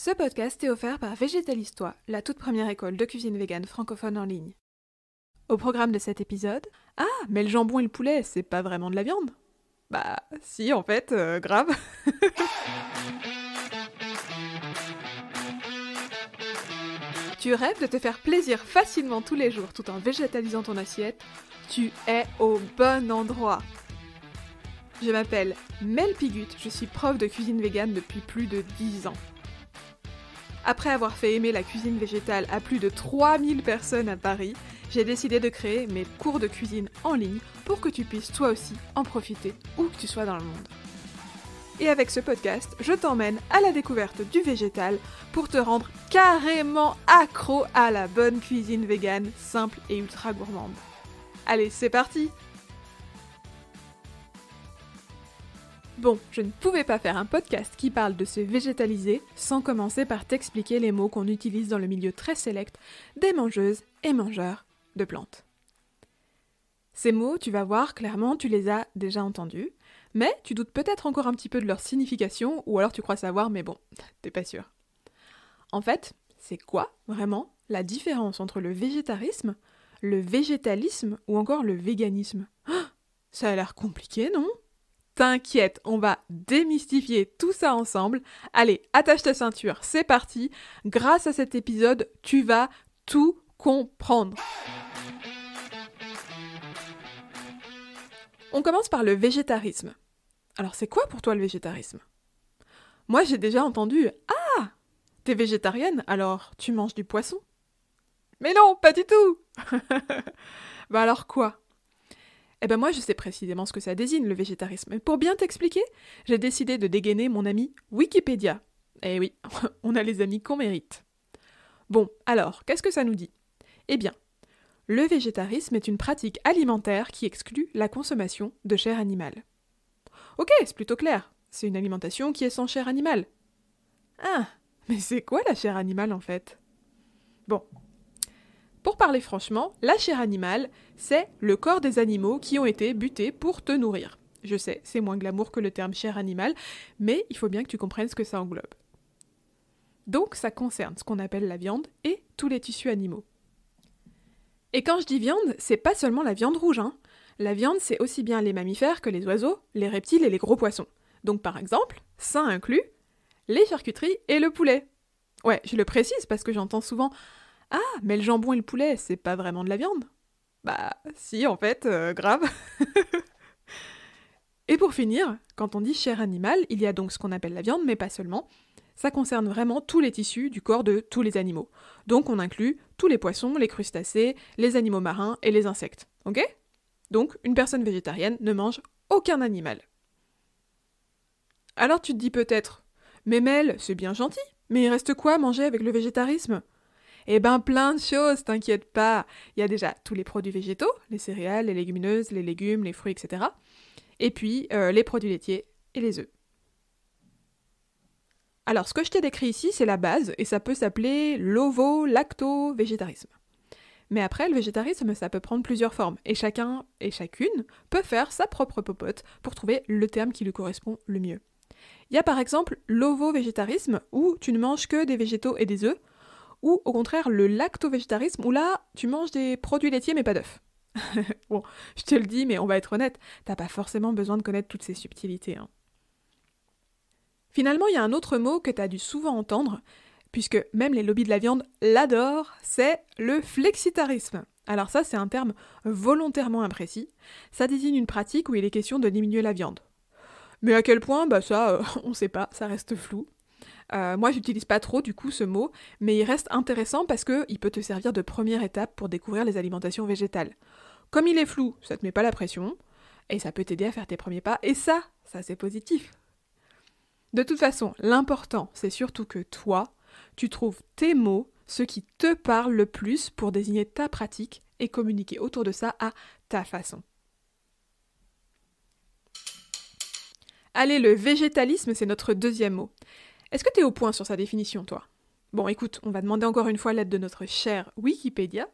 Ce podcast est offert par Végétalistois, la toute première école de cuisine végane francophone en ligne. Au programme de cet épisode, ah, mais le jambon et le poulet, c'est pas vraiment de la viande? Bah, si, en fait, grave. Tu rêves de te faire plaisir facilement tous les jours tout en végétalisant ton assiette? Tu es au bon endroit. Je m'appelle Mel Pigut, je suis prof de cuisine végane depuis plus de 10 ans. Après avoir fait aimer la cuisine végétale à plus de 3000 personnes à Paris, j'ai décidé de créer mes cours de cuisine en ligne pour que tu puisses toi aussi en profiter où que tu sois dans le monde. Et avec ce podcast, je t'emmène à la découverte du végétal pour te rendre carrément accro à la bonne cuisine végane, simple et ultra gourmande. Allez, c'est parti! Bon, je ne pouvais pas faire un podcast qui parle de se végétaliser sans commencer par t'expliquer les mots qu'on utilise dans le milieu très sélect des mangeuses et mangeurs de plantes. Ces mots, tu vas voir, clairement, tu les as déjà entendus, mais tu doutes peut-être encore un petit peu de leur signification, ou alors tu crois savoir, mais bon, t'es pas sûr. En fait, c'est quoi, vraiment, la différence entre le végétarisme, le végétalisme ou encore le véganisme? Ça a l'air compliqué, non ? T'inquiète, on va démystifier tout ça ensemble. Allez, attache ta ceinture, c'est parti. Grâce à cet épisode, tu vas tout comprendre. On commence par le végétarisme. Alors c'est quoi pour toi le végétarisme? Moi j'ai déjà entendu « Ah, t'es végétarienne, alors tu manges du poisson ?» Mais non, pas du tout. Bah alors quoi? Eh ben moi je sais précisément ce que ça désigne le végétarisme. Et pour bien t'expliquer, j'ai décidé de dégainer mon ami Wikipédia. Eh oui, on a les amis qu'on mérite. Bon, alors, qu'est-ce que ça nous dit? Eh bien, le végétarisme est une pratique alimentaire qui exclut la consommation de chair animale. Ok, c'est plutôt clair, c'est une alimentation qui est sans chair animale. Ah, mais c'est quoi la chair animale en fait? Bon. Pour parler franchement, la chair animale, c'est le corps des animaux qui ont été butés pour te nourrir. Je sais, c'est moins glamour que le terme chair animale, mais il faut bien que tu comprennes ce que ça englobe. Donc ça concerne ce qu'on appelle la viande et tous les tissus animaux. Et quand je dis viande, c'est pas seulement la viande rouge, hein. La viande, c'est aussi bien les mammifères que les oiseaux, les reptiles et les gros poissons. Donc par exemple, ça inclut les charcuteries et le poulet. Ouais, je le précise parce que j'entends souvent « Ah, mais le jambon et le poulet, c'est pas vraiment de la viande ?» Bah, si, en fait, grave. Et pour finir, quand on dit chair animale, il y a donc ce qu'on appelle la viande, mais pas seulement. Ça concerne vraiment tous les tissus du corps de tous les animaux. Donc on inclut tous les poissons, les crustacés, les animaux marins et les insectes. Ok ? Donc une personne végétarienne ne mange aucun animal. Alors tu te dis peut-être « Mais Mel, c'est bien gentil, mais il reste quoi à manger avec le végétarisme ?» Eh ben plein de choses, t'inquiète pas. Il y a déjà tous les produits végétaux, les céréales, les légumineuses, les légumes, les fruits, etc. Et puis les produits laitiers et les œufs. Alors ce que je t'ai décrit ici, c'est la base, et ça peut s'appeler l'ovo-lacto-végétarisme. Mais après, le végétarisme, ça peut prendre plusieurs formes, et chacun et chacune peut faire sa propre popote pour trouver le terme qui lui correspond le mieux. Il y a par exemple l'ovo-végétarisme, où tu ne manges que des végétaux et des œufs, ou au contraire le lacto-végétarisme, où là, tu manges des produits laitiers mais pas d'œufs. Bon, je te le dis, mais on va être honnête, t'as pas forcément besoin de connaître toutes ces subtilités. Hein. Finalement, il y a un autre mot que t'as dû souvent entendre, puisque même les lobbies de la viande l'adorent, c'est le flexitarisme. Alors ça, c'est un terme volontairement imprécis. Ça désigne une pratique où il est question de diminuer la viande. Mais à quel point, bah ça, on sait pas, ça reste flou. Moi, j'utilise pas trop du coup ce mot, mais il reste intéressant parce qu'il peut te servir de première étape pour découvrir les alimentations végétales. Comme il est flou, ça te met pas la pression, et ça peut t'aider à faire tes premiers pas, et ça c'est positif. De toute façon, l'important, c'est surtout que toi, tu trouves tes mots, ceux qui te parlent le plus pour désigner ta pratique et communiquer autour de ça à ta façon. Allez, le végétalisme, c'est notre deuxième mot. Est-ce que t'es au point sur sa définition, toi? Bon, écoute, on va demander encore une fois l'aide de notre cher Wikipédia,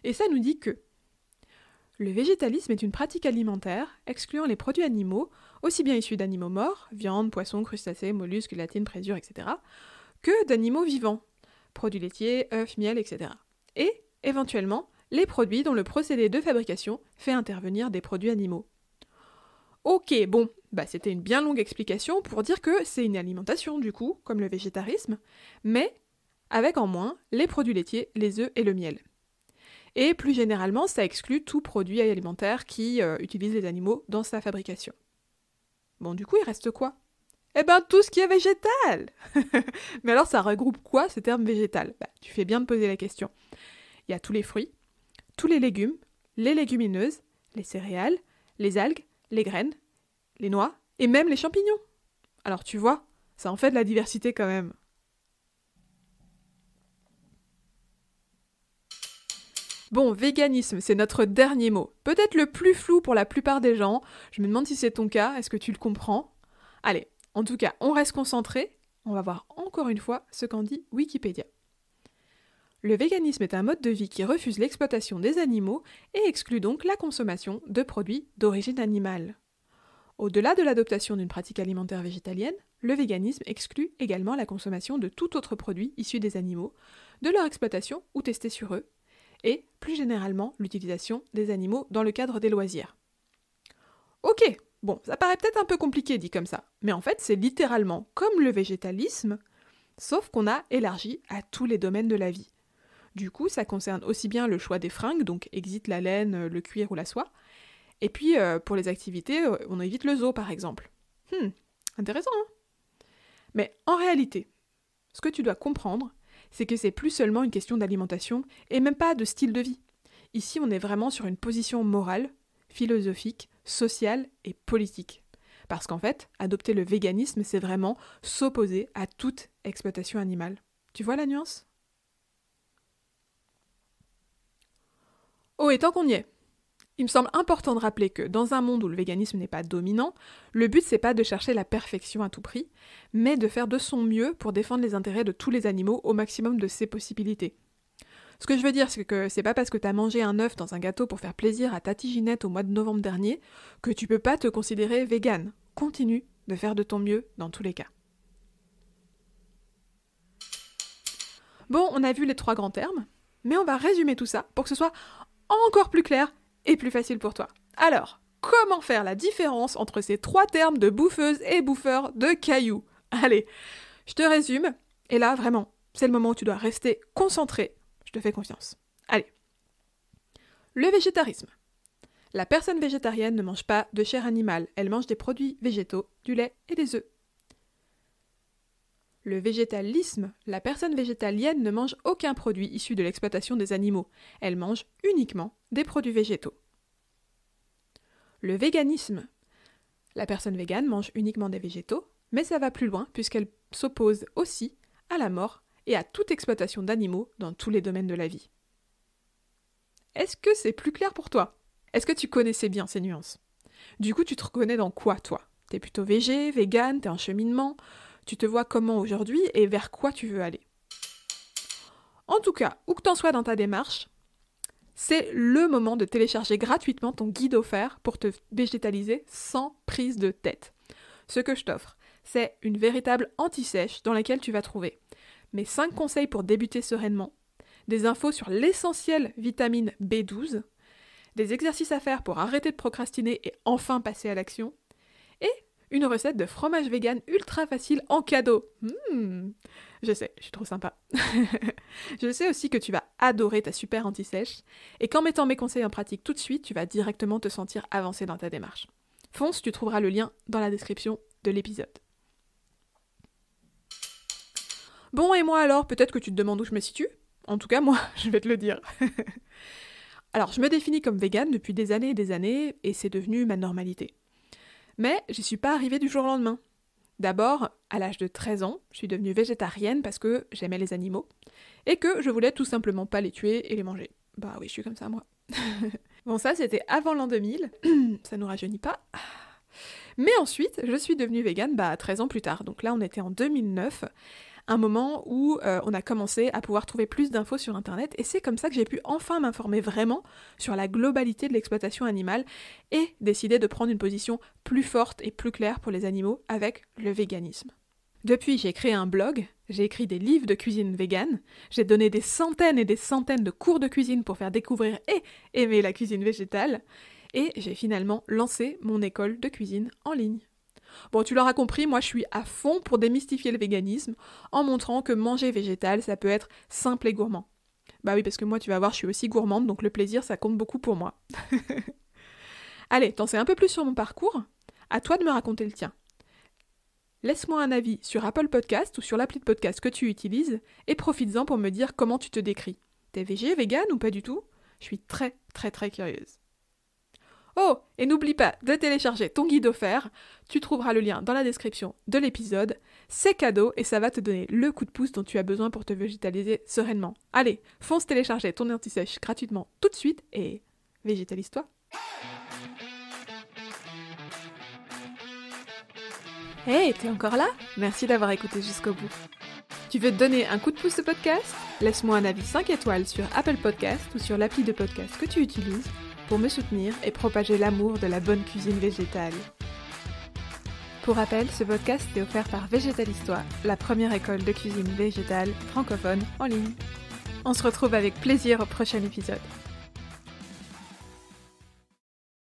et ça nous dit que le végétalisme est une pratique alimentaire excluant les produits animaux, aussi bien issus d'animaux morts, viande, poissons, crustacés, mollusques, gélatine, présure, etc., que d'animaux vivants, produits laitiers, œufs, miel, etc. Et, éventuellement, les produits dont le procédé de fabrication fait intervenir des produits animaux. Ok, bon, c'était une bien longue explication pour dire que c'est une alimentation du coup, comme le végétarisme, mais avec en moins les produits laitiers, les œufs et le miel. Et plus généralement, ça exclut tout produit alimentaire qui utilise les animaux dans sa fabrication. Bon, du coup, il reste quoi ? Eh ben, tout ce qui est végétal. Mais alors, ça regroupe quoi, ce terme végétal ? Tu fais bien de poser la question. Il y a tous les fruits, tous les légumes, les légumineuses, les céréales, les algues, les graines, les noix et même les champignons. Alors tu vois, ça en fait de la diversité quand même. Bon, véganisme, c'est notre dernier mot. Peut-être le plus flou pour la plupart des gens. Je me demande si c'est ton cas, est-ce que tu le comprends ? Allez, en tout cas, on reste concentré. On va voir encore une fois ce qu'en dit Wikipédia. Le véganisme est un mode de vie qui refuse l'exploitation des animaux et exclut donc la consommation de produits d'origine animale. Au-delà de l'adoption d'une pratique alimentaire végétalienne, le véganisme exclut également la consommation de tout autre produit issu des animaux, de leur exploitation ou testé sur eux, et, plus généralement, l'utilisation des animaux dans le cadre des loisirs. Ok, bon, ça paraît peut-être un peu compliqué dit comme ça, mais en fait c'est littéralement comme le végétalisme, sauf qu'on a élargi à tous les domaines de la vie. Du coup, ça concerne aussi bien le choix des fringues, donc exit la laine, le cuir ou la soie, et puis pour les activités, on évite le zoo par exemple. Intéressant, hein ? Mais en réalité, ce que tu dois comprendre, c'est que c'est plus seulement une question d'alimentation et même pas de style de vie. Ici, on est vraiment sur une position morale, philosophique, sociale et politique. Parce qu'en fait, adopter le véganisme, c'est vraiment s'opposer à toute exploitation animale. Tu vois la nuance ? Oh, et tant qu'on y est, il me semble important de rappeler que dans un monde où le véganisme n'est pas dominant, le but c'est pas de chercher la perfection à tout prix, mais de faire de son mieux pour défendre les intérêts de tous les animaux au maximum de ses possibilités. Ce que je veux dire, c'est que c'est pas parce que t'as mangé un œuf dans un gâteau pour faire plaisir à Tati Ginette au mois de novembre dernier que tu peux pas te considérer végane. Continue de faire de ton mieux dans tous les cas. Bon, on a vu les 3 grands termes, mais on va résumer tout ça pour que ce soit encore plus clair et plus facile pour toi. Alors, comment faire la différence entre ces 3 termes de bouffeuse et bouffeur de cailloux ? Allez, je te résume, et là, vraiment, c'est le moment où tu dois rester concentré. Je te fais confiance. Allez. Le végétarisme. La personne végétarienne ne mange pas de chair animale, elle mange des produits végétaux, du lait et des œufs. Le végétalisme. La personne végétalienne ne mange aucun produit issu de l'exploitation des animaux, elle mange uniquement des produits végétaux. Le véganisme. La personne végane mange uniquement des végétaux, mais ça va plus loin puisqu'elle s'oppose aussi à la mort et à toute exploitation d'animaux dans tous les domaines de la vie. Est-ce que c'est plus clair pour toi ? Est-ce que tu connaissais bien ces nuances ? Du coup, tu te reconnais dans quoi, toi ? T'es plutôt végé, végane, t'es en cheminement ? Tu te vois comment aujourd'hui et vers quoi tu veux aller ? En tout cas, où que t'en sois dans ta démarche, c'est le moment de télécharger gratuitement ton guide offert pour te végétaliser sans prise de tête. Ce que je t'offre, c'est une véritable anti-sèche dans laquelle tu vas trouver mes 5 conseils pour débuter sereinement, des infos sur l'essentielle vitamine B12, des exercices à faire pour arrêter de procrastiner et enfin passer à l'action, et une recette de fromage vegan ultra facile en cadeau. Je sais, je suis trop sympa. Je sais aussi que tu vas adorer ta super anti-sèche, et qu'en mettant mes conseils en pratique tout de suite, tu vas directement te sentir avancé dans ta démarche. Fonce, tu trouveras le lien dans la description de l'épisode. Bon, et moi alors, peut-être que tu te demandes où je me situe ? En tout cas, moi, je vais te le dire. Alors, je me définis comme végane depuis des années, et c'est devenu ma normalité. Mais j'y suis pas arrivée du jour au lendemain. D'abord, à l'âge de 13 ans, je suis devenue végétarienne parce que j'aimais les animaux, et que je voulais tout simplement pas les tuer et les manger. Bah oui, je suis comme ça, moi. Bon, ça, c'était avant l'an 2000, ça nous rajeunit pas. Mais ensuite, je suis devenue végane 13 ans plus tard. Donc là, on était en 2009, un moment où on a commencé à pouvoir trouver plus d'infos sur Internet, et c'est comme ça que j'ai pu enfin m'informer vraiment sur la globalité de l'exploitation animale et décider de prendre une position plus forte et plus claire pour les animaux avec le véganisme. Depuis, j'ai créé un blog, J'ai écrit des livres de cuisine végane, j'ai donné des centaines et des centaines de cours de cuisine pour faire découvrir et aimer la cuisine végétale, et j'ai finalement lancé mon école de cuisine en ligne. Bon, tu l'auras compris, moi je suis à fond pour démystifier le véganisme, en montrant que manger végétal, ça peut être simple et gourmand. Bah oui, parce que moi tu vas voir, je suis aussi gourmande, donc le plaisir ça compte beaucoup pour moi. Allez, t'en sais un peu plus sur mon parcours? À toi de me raconter le tien. Laisse-moi un avis sur Apple Podcast ou sur l'appli de podcast que tu utilises et profites-en pour me dire comment tu te décris. T'es végé, vegan ou pas du tout? Je suis très très très curieuse. Oh, et n'oublie pas de télécharger ton guide offert, tu trouveras le lien dans la description de l'épisode. C'est cadeau et ça va te donner le coup de pouce dont tu as besoin pour te végétaliser sereinement. Allez, fonce télécharger ton anti-sèche gratuitement tout de suite et végétalise-toi. Hey, t'es encore là? Merci d'avoir écouté jusqu'au bout. Tu veux te donner un coup de pouce au podcast? Laisse-moi un avis 5 étoiles sur Apple Podcast ou sur l'appli de podcast que tu utilises pour me soutenir et propager l'amour de la bonne cuisine végétale. Pour rappel, ce podcast est offert par Végétalise-toi, la première école de cuisine végétale francophone en ligne. On se retrouve avec plaisir au prochain épisode.